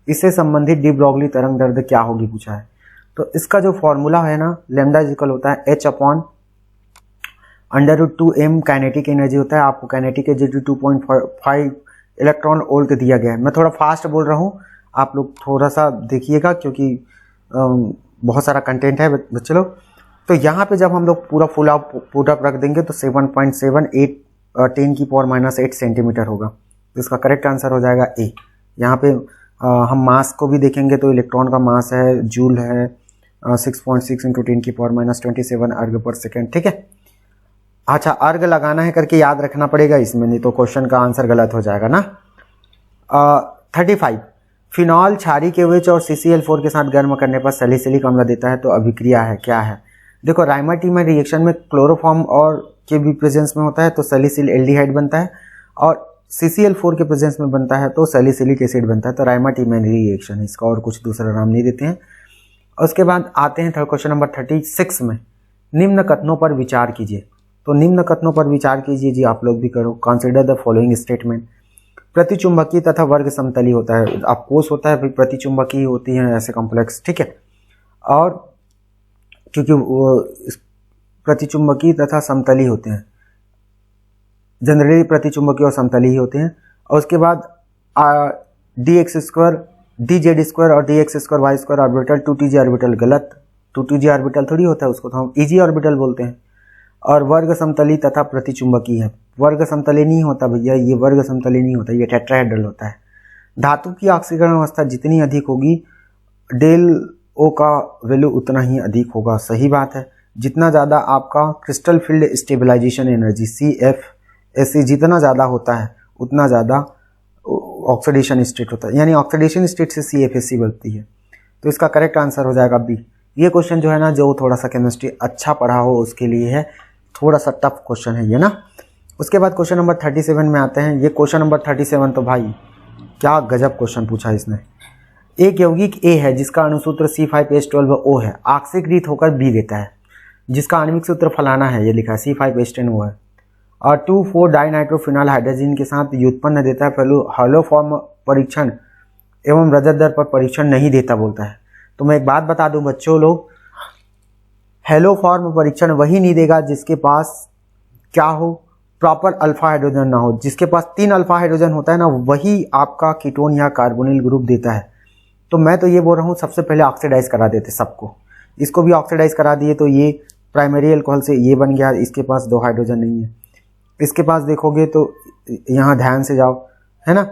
इससे संबंधित डी ब्रॉगली तरंग दैर्ध्य क्या होगी पूछा है। तो इसका जो फॉर्मूला है ना, लैम्डा इक्वल होता है h/√2m काइनेटिक एनर्जी होता है। आपको काइनेटिक एनर्जी 2.5 इलेक्ट्रॉन वोल्ट दिया गया है। मैं थोड़ा फास्ट बोल रहा हूँ, आप लोग थोड़ा सा देखिएगा क्योंकि बहुत सारा कंटेंट है बच्चे लोग। तो यहाँ पे जब हम लोग पूरा फुल अप रख देंगे तो 7.78 10⁻⁸ सेंटीमीटर होगा। तो इसका करेक्ट आंसर हो जाएगा ए। यहाँ पे हम मास को भी देखेंगे तो इलेक्ट्रॉन का मास है, जूल है 6.6 × 10⁻27 अर्ग पर सेकेंड, ठीक है। अच्छा, अर्ग लगाना है करके याद रखना पड़ेगा इसमें, नहीं तो क्वेश्चन का आंसर गलत हो जाएगा ना। 35 फिनॉल क्षारीय के OH और CCl4 के साथ गर्म करने पर सैलिसिलिक अम्ल देता है, तो अभिक्रिया है क्या है। देखो राइमाटीमर रिएक्शन में क्लोरोफॉर्म और के भी प्रेजेंस में होता है तो सैलिसिल एल्डिहाइड बनता है, और CCl4 के प्रेजेंस में बनता है तो सैलिसिलिक एसिड बनता है। तो राइमाटीमर रिएक्शन है इसका, और कुछ दूसरा नाम नहीं देते हैं। उसके बाद आते हैं क्वेश्चन नंबर 36 में, निम्न कथनों पर विचार कीजिए। तो निम्न कथनों पर विचार कीजिए जी, आप लोग भी करो। कंसिडर द फॉलोइंग स्टेटमेंट, प्रतिचुंबकीय तथा वर्ग समतली होता है, ऑफकोर्स होता है, प्रतिचुंबकीय होती हैं ऐसे कॉम्प्लेक्स, ठीक है। और क्योंकि वो प्रतिचुंबकीय तथा समतली होते हैं, जनरली प्रतिचुंबकीय और समतली ही होते हैं। और उसके बाद dx² dz² और dx²y² ऑर्बिटल 2tg ऑर्बिटल गलत, 2tg ऑर्बिटल थोड़ी होता है, उसको तो हम eg ऑर्बिटल बोलते हैं। और वर्ग समतली तथा प्रतिचुंबकीय है, वर्ग समतली नहीं होता भैया, ये वर्ग समतली नहीं होता, ये टेट्राहेड्रल होता है। धातु की ऑक्सीकरण अवस्था जितनी अधिक होगी डेल ओ का वैल्यू उतना ही अधिक होगा, सही बात है। जितना ज़्यादा आपका crystal field stabilisation energy CFSE जितना ज़्यादा होता है उतना ज़्यादा ऑक्सीडेशन स्टेट होता है, यानी ऑक्सीडेशन स्टेट से CFSC बनती है। तो इसका करेक्ट आंसर हो जाएगा बी। ये क्वेश्चन जो है ना, जो थोड़ा सा केमिस्ट्री अच्छा पढ़ा हो उसके लिए है, थोड़ा सा टफ क्वेश्चन है ये ना। उसके बाद क्वेश्चन नंबर 37 में आते हैं। ये क्वेश्चन नंबर 37 तो भाई क्या गजब क्वेश्चन पूछा इसने। एक यौगिक A है जिसका अणुसूत्र C5H12O है, ऑक्सीकृत होकर B देता है, जिसका आणविक सूत्र फलाना है, ये लिखा है C5H10O है, और 2,4 डाइनाइट्रोफिनॉल हाइड्रोजन के साथ व्युत्पन्न देता है। हॉलोफॉर्म परीक्षण एवं रजत दर पर परीक्षण नहीं देता बोलता है। तो मैं एक बात बता दूं बच्चों लोग, हेलोफॉर्म परीक्षण वही नहीं देगा जिसके पास क्या हो, प्रॉपर अल्फा हाइड्रोजन ना हो। जिसके पास 3 अल्फा हाइड्रोजन होता है ना, वही आपका कीटोन या कार्बोनिल ग्रुप देता है। तो मैं तो ये बोल रहा हूँ सबसे पहले ऑक्सीडाइज करा देते सबको, इसको भी ऑक्सीडाइज करा दिए तो ये प्राइमरी अल्कोहल से ये बन गया। इसके पास 2 हाइड्रोजन नहीं है। इसके पास देखोगे तो यहाँ ध्यान से जाओ, है ना।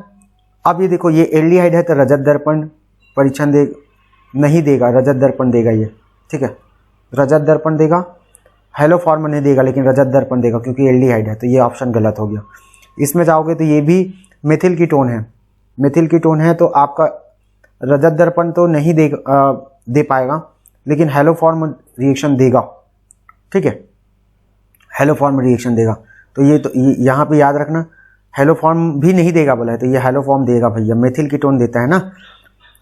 अब ये देखो ये एल्डिहाइड है तो रजत दर्पण परीक्षण नहीं देगा, रजत दर्पण देगा ये, ठीक है, रजत दर्पण देगा। हेलोफॉर्म नहीं देगा लेकिन रजत दर्पण देगा क्योंकि एल्डिहाइड है, तो ये ऑप्शन गलत हो गया। इसमें जाओगे तो ये भी मेथिल कीटोन है, मेथिल कीटोन है तो आपका रजत दर्पण तो नहीं दे पाएगा लेकिन हेलोफॉर्म रिएक्शन देगा, ठीक है, हेलोफॉर्म रिएक्शन देगा। तो ये तो यहाँ पे याद रखना, हेलोफॉर्म भी नहीं देगा बोला है तो ये हेलोफॉर्म देगा भैया, मेथिल कीटोन देता है ना।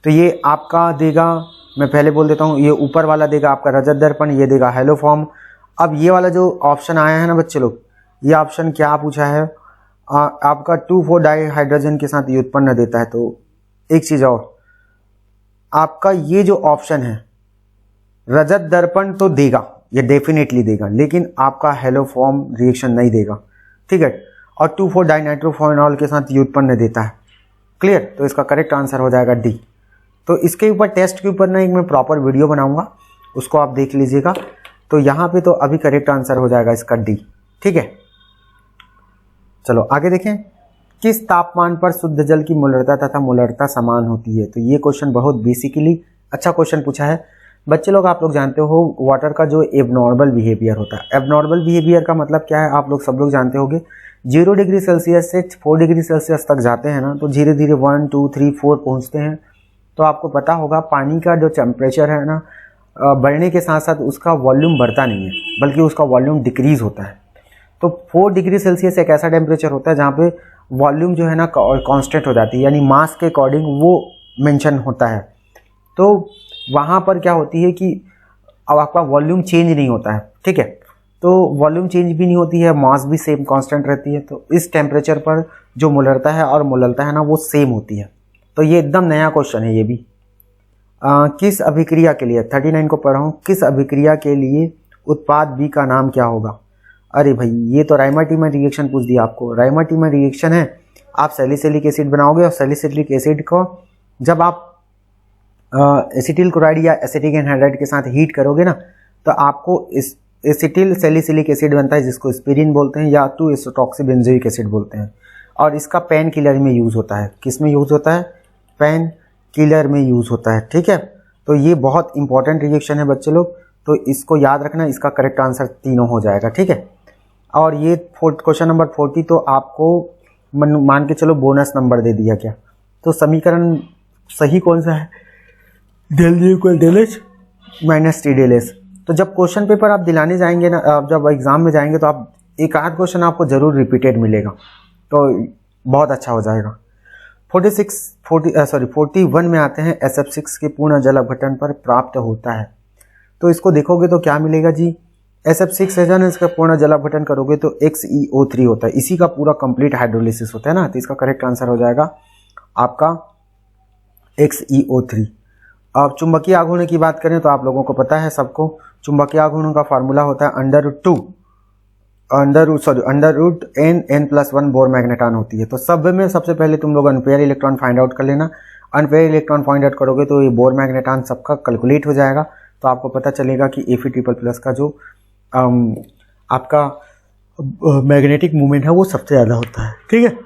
तो ये आपका देगा, मैं पहले बोल देता हूँ, ये ऊपर वाला देगा आपका रजत दर्पण, ये देगा हेलोफॉर्म। अब ये वाला जो ऑप्शन आया है ना बच्चे लोग, ये ऑप्शन क्या पूछा है आपका 2,4 डाइहाइड्रोजन के साथ व्युत्पन्न देता है। तो एक चीज़ और, आपका ये जो ऑप्शन है रजत दर्पण तो देगा, ये डेफिनेटली देगा, लेकिन आपका हेलोफॉर्म रिएक्शन नहीं देगा, ठीक है, और 2,4 डाइनाइट्रोफिनॉल के साथ व्युत्पन्न देता है। क्लियर। तो इसका करेक्ट आंसर हो जाएगा डी। तो इसके ऊपर टेस्ट के ऊपर ना एक मैं प्रॉपर वीडियो बनाऊंगा, उसको आप देख लीजिएगा। तो यहाँ पे तो अभी करेक्ट आंसर हो जाएगा इसका डी, ठीक है। चलो आगे देखें, किस तापमान पर शुद्ध जल की मोलरता तथा मोलरता समान होती है। तो ये क्वेश्चन बहुत बेसिकली अच्छा क्वेश्चन पूछा है बच्चे लोग। आप लोग जानते हो वाटर का जो एबनॉर्मल बिहेवियर होता है, एबनॉर्मल बिहेवियर का मतलब क्या है, आप लोग सब लोग जानते होंगे। 0 डिग्री सेल्सियस से 4 डिग्री सेल्सियस तक जाते हैं ना, तो धीरे धीरे 1 2 3 4 पहुँचते हैं। तो आपको पता होगा पानी का जो टेम्परेचर है ना, बढ़ने के साथ साथ उसका वॉल्यूम बढ़ता नहीं है बल्कि उसका वॉल्यूम डिक्रीज होता है। तो 4 डिग्री सेल्सियस एक ऐसा टेम्परेचर होता है जहाँ पे वॉल्यूम जो है ना कांस्टेंट हो जाती है, यानी मास के अकॉर्डिंग वो मेंशन होता है। तो वहाँ पर क्या होती है कि अब आपका वॉल्यूम चेंज नहीं होता है, ठीक है। तो वॉल्यूम चेंज भी नहीं होती है, मास भी सेम कांस्टेंट रहती है। तो इस टेम्परेचर पर जो मोलरता है और मोलरता है ना वो सेम होती है। तो ये एकदम नया क्वेश्चन है ये भी। किस अभिक्रिया के लिए, 39 को पढ़ा हूँ, किस अभिक्रिया के लिए उत्पाद बी का नाम क्या होगा। अरे भाई ये तो राइमाटीमर रिएक्शन पूछ दिया आपको। राइमाटीमर रिएक्शन है, आप सैलिसिलिक एसिड बनाओगे और सैलिसिलिक एसिड को जब आप एसिटिल क्लोराइड या एसिटिक एनहाइड्राइड के साथ हीट करोगे ना, तो आपको इस एसिटिल सैलिसिलिक एसिड बनता है जिसको एस्पिरिन बोलते हैं या 2-एसिटोक्सीबेंजोइक एसिड बोलते हैं। और इसका पेन किलर में यूज़ होता है। किस में यूज़ होता है, पेन किलर में यूज़ होता है, ठीक है। तो ये बहुत इंपॉर्टेंट रिएक्शन है बच्चे लोग, तो इसको याद रखना। इसका करेक्ट आंसर तीनों हो जाएगा, ठीक है। और ये क्वेश्चन नंबर 40 तो आपको मान के चलो बोनस नंबर दे दिया क्या। तो समीकरण सही कौन सा है, del G = del H - T del S। तो जब क्वेश्चन पेपर आप दिलाने जाएंगे ना, आप जब एग्जाम में जाएंगे तो आप एक आध क्वेश्चन आपको जरूर रिपीटेड मिलेगा, तो बहुत अच्छा हो जाएगा। 41 में आते हैं, SF6 के पूर्ण जल अपघटन पर प्राप्त होता है। तो इसको देखोगे तो क्या मिलेगा जी, SF6 है ना, इसका पूर्ण जल अपघटन करोगे तो XeO3 होता है, इसी का पूरा कंप्लीट हाइड्रोलिसिस होता है ना। तो इसका करेक्ट आंसर हो जाएगा आपका XeO3। अब चुंबकीय आघूर्ण की बात करें तो आप लोगों को पता है सबको, चुंबकीय आघूर्ण का फार्मूला होता है √N+1 बोर मैग्नेटॉन होती है। तो सब में सबसे पहले तुम लोग अनपेयर इलेक्ट्रॉन फाइंड आउट कर लेना। अनपेयर इलेक्ट्रॉन फाइंड आउट करोगे तो ये बोर मैग्नेटॉन सबका कैलकुलेट हो जाएगा। तो आपको पता चलेगा कि Fe++ का जो आपका मैग्नेटिक मूवमेंट है वो सबसे ज़्यादा होता है, ठीक है।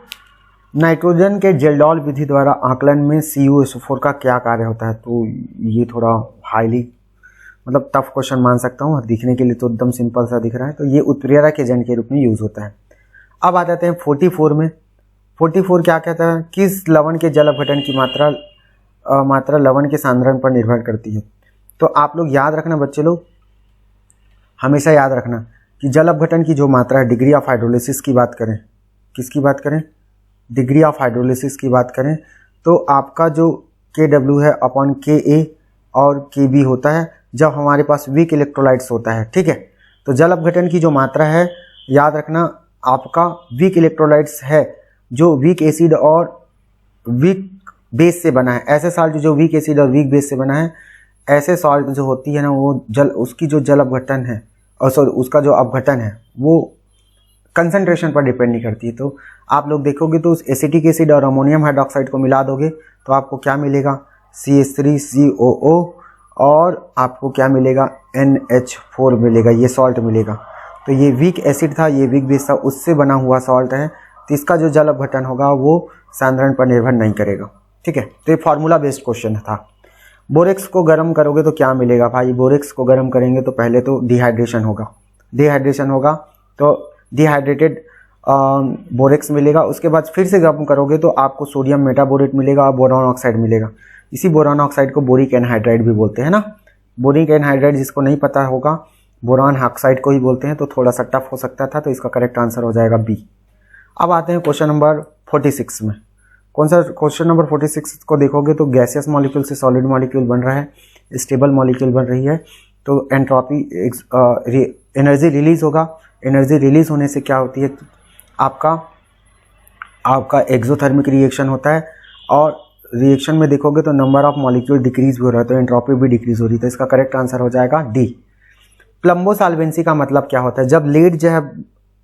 नाइट्रोजन के जेल्डॉल विधि द्वारा आकलन में CuSO4 का क्या कार्य होता है। तो ये थोड़ा हाईली मतलब टफ क्वेश्चन मान सकता हूँ, दिखने के लिए तो एकदम सिंपल सा दिख रहा है। तो ये उत्प्रेरक एजेंट के रूप में यूज़ होता है। अब आ जाते हैं 44 में। 44 क्या कहता है, किस लवण के जल अपघटन की मात्रा लवण के सांद्रण पर निर्भर करती है। तो आप लोग याद रखना बच्चे लोग, हमेशा याद रखना कि जल अपघटन की जो मात्रा है, डिग्री ऑफ हाइड्रोलिसिस की बात करें, किसकी बात करें, डिग्री ऑफ हाइड्रोलिसिस की बात करें, तो आपका जो KW है अपॉन KA और KB होता है जब हमारे पास वीक इलेक्ट्रोलाइट्स होता है। ठीक है, तो जल अपघटन की जो मात्रा है, याद रखना आपका वीक इलेक्ट्रोलाइट्स है जो वीक एसिड और वीक बेस से बना है। ऐसे सॉल्ट जो वीक एसिड और वीक बेस से बना है, ऐसे सॉल्ट जो होती है ना, वो उसकी जो जल अपघटन है, और सॉरी उसका जो अपघटन है वो कंसंट्रेशन पर डिपेंड नहीं करती है। तो आप लोग देखोगे तो उस एसिटिक एसिड और अमोनियम हाइड्रोक्साइड को मिला दोगे तो आपको क्या मिलेगा, CH3COO, और आपको क्या मिलेगा, NH4 मिलेगा, ये सॉल्ट मिलेगा। तो ये वीक एसिड था, ये वीक बेस था, उससे बना हुआ सॉल्ट है, तो इसका जो जल अपघटन होगा वो सांद्रण पर निर्भर नहीं करेगा। ठीक है, तो ये फार्मूला बेस्ड क्वेश्चन था। बोरेक्स को गर्म करोगे तो क्या मिलेगा भाई, बोरेक्स को गर्म करेंगे तो पहले तो डिहाइड्रेशन होगा, तो डिहाइड्रेटेड बोरेक्स मिलेगा। उसके बाद फिर से गर्म करोगे तो आपको सोडियम मेटाबोरेट मिलेगा और बोरॉन ऑक्साइड मिलेगा। इसी बोरॉन ऑक्साइड को बोरिक एनहाइड्राइड भी बोलते हैं ना। बोरिक एनहाइड्राइड जिसको नहीं पता होगा, बोरॉन ऑक्साइड को ही बोलते हैं, तो थोड़ा सा टफ हो सकता था, तो इसका करेक्ट आंसर हो जाएगा B। अब आते हैं क्वेश्चन नंबर 46 में। कौन सा क्वेश्चन नंबर 46 को देखोगे तो गैसियस मॉलिक्यूल से सॉलिड मॉलिक्यूल बन रहा है, स्टेबल मॉलिक्यूल बन रही है, तो एंट्रोपी एनर्जी रिलीज होगा। एनर्जी रिलीज होने से क्या होती है, आपका एक्सोथर्मिक रिएक्शन होता है, और रिएक्शन में देखोगे तो नंबर ऑफ मॉलिक्यूल डिक्रीज भी हो रहा है, तो एंट्रोपी भी डिक्रीज हो रही है, तो इसका करेक्ट आंसर हो जाएगा D। प्लम्बो सॉल्वेंसी का मतलब क्या होता है, जब लेड जो है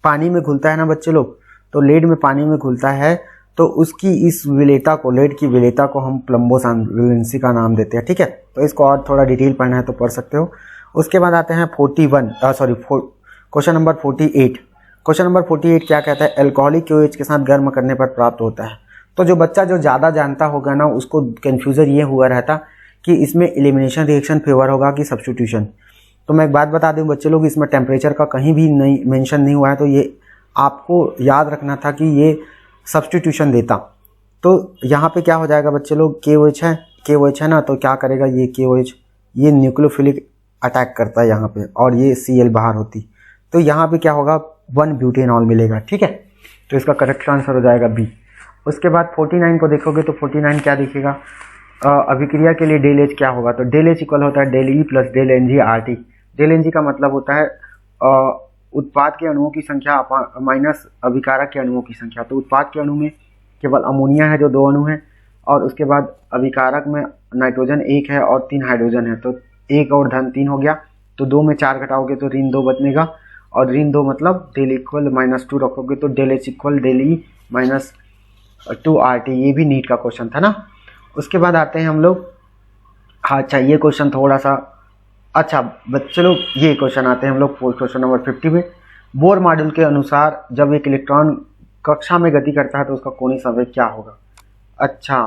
पानी में घुलता है ना बच्चे लोग, तो लेड में पानी में घुलता है तो उसकी इस विलेयता को, लेड की विलेयता को हम प्लम्बो सॉल्वेंसी का नाम देते हैं। ठीक है, तो इसको और थोड़ा डिटेल पढ़ना है तो पढ़ सकते हो। उसके बाद आते हैं क्वेश्चन नंबर 48। क्वेश्चन नंबर 48 क्या कहता है, एल्कोहलिक QH के साथ गर्म करने पर प्राप्त होता है। तो जो बच्चा जो ज़्यादा जानता होगा ना, उसको कन्फ्यूजन ये हुआ रहता कि इसमें एलिमिनेशन रिएक्शन फेवर होगा कि सब्स्टिट्यूशन। तो मैं एक बात बता दूं बच्चे लोग, इसमें टेम्परेचर का कहीं भी नहीं मेंशन नहीं हुआ है, तो ये आपको याद रखना था कि ये सब्स्टिट्यूशन देता। तो यहाँ पे क्या हो जाएगा बच्चे लोग, KOH है ना, तो क्या करेगा ये KOH, ये न्यूक्लियोफिलिक अटैक करता है यहाँ पे, और ये Cl बाहर होती, तो यहाँ पे क्या होगा, 1 ब्यूटेनॉल मिलेगा। ठीक है, तो इसका करेक्ट आंसर हो जाएगा B। उसके बाद 49 को देखोगे तो 49 क्या दिखेगा, अभिक्रिया के लिए डेल H क्या होगा, तो डेल H इक्वल होता है del E plus del NG RT। Del NG का मतलब होता है उत्पाद के अणुओं की संख्या माइनस अभिकारक के अणुओं की संख्या। तो उत्पाद के अणु में केवल अमोनिया है जो 2 अणु हैं, और उसके बाद अभिकारक में नाइट्रोजन 1 है और 3 हाइड्रोजन है, तो 1 और धन 3 हो गया, तो 2 में 4 घटाओगे तो ऋण 2 बचेगा, और ऋण 2 मतलब डेल इक्वल -2 रखोगे तो del H equal del E minus 2 RT। ये भी नीट का क्वेश्चन था ना। उसके बाद आते हैं हम लोग, अच्छा ये क्वेश्चन थोड़ा सा अच्छा बच्चे लोग, ये क्वेश्चन आते हैं हम लोग क्वेश्चन नंबर 50 में। बोर मॉड्यूल के अनुसार जब एक इलेक्ट्रॉन कक्षा में गति करता है तो उसका कोणीय संवेग क्या होगा। अच्छा,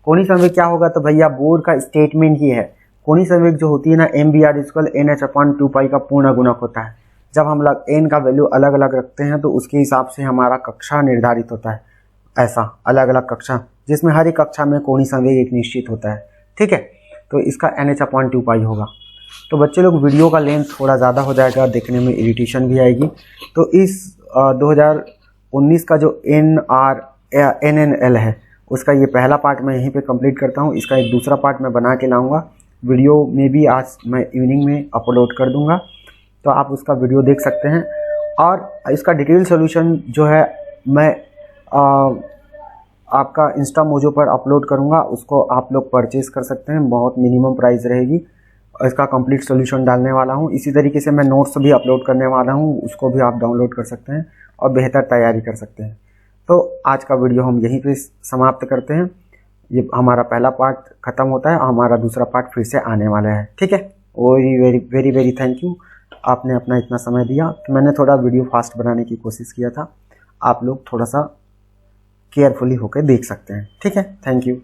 कोणीय संवेग क्या होगा, तो भैया बोर का स्टेटमेंट ये है, कोणीय संवेग जो होती है ना, mBr इक्वल NH/2π का पूर्ण गुणक होता है। जब हम लोग n का वैल्यू अलग अलग रखते हैं तो उसके हिसाब से हमारा कक्षा निर्धारित होता है, ऐसा अलग अलग कक्षा, जिसमें हर एक कक्षा में कोणीय संवेग एक निश्चित होता है। ठीक है, तो इसका NH/2π होगा। तो बच्चे लोग वीडियो का लेंथ थोड़ा ज़्यादा हो जाएगा, देखने में इरिटेशन भी आएगी, तो इस 2019 का जो NNL है उसका ये पहला पार्ट मैं यहीं पे कंप्लीट करता हूँ। इसका एक दूसरा पार्ट मैं बना के लाऊंगा, वीडियो में भी आज मैं इवनिंग में अपलोड कर दूंगा, तो आप उसका वीडियो देख सकते हैं। और इसका डिटेल सॉल्यूशन जो है मैं आपका इंस्टा मोजो पर अपलोड करूंगा, उसको आप लोग परचेज कर सकते हैं, बहुत मिनिमम प्राइस रहेगी। इसका कंप्लीट सॉल्यूशन डालने वाला हूं। इसी तरीके से मैं नोट्स भी अपलोड करने वाला हूं, उसको भी आप डाउनलोड कर सकते हैं और बेहतर तैयारी कर सकते हैं। तो आज का वीडियो हम यहीं पे समाप्त करते हैं। ये हमारा पहला पार्ट खत्म होता है और हमारा दूसरा पार्ट फिर से आने वाला है। ठीक है, वेरी वेरी थैंक यू, आपने अपना इतना समय दिया। मैंने थोड़ा वीडियो फास्ट बनाने की कोशिश किया था, आप लोग थोड़ा सा केयरफुली होकर देख सकते हैं। ठीक है, थैंक यू।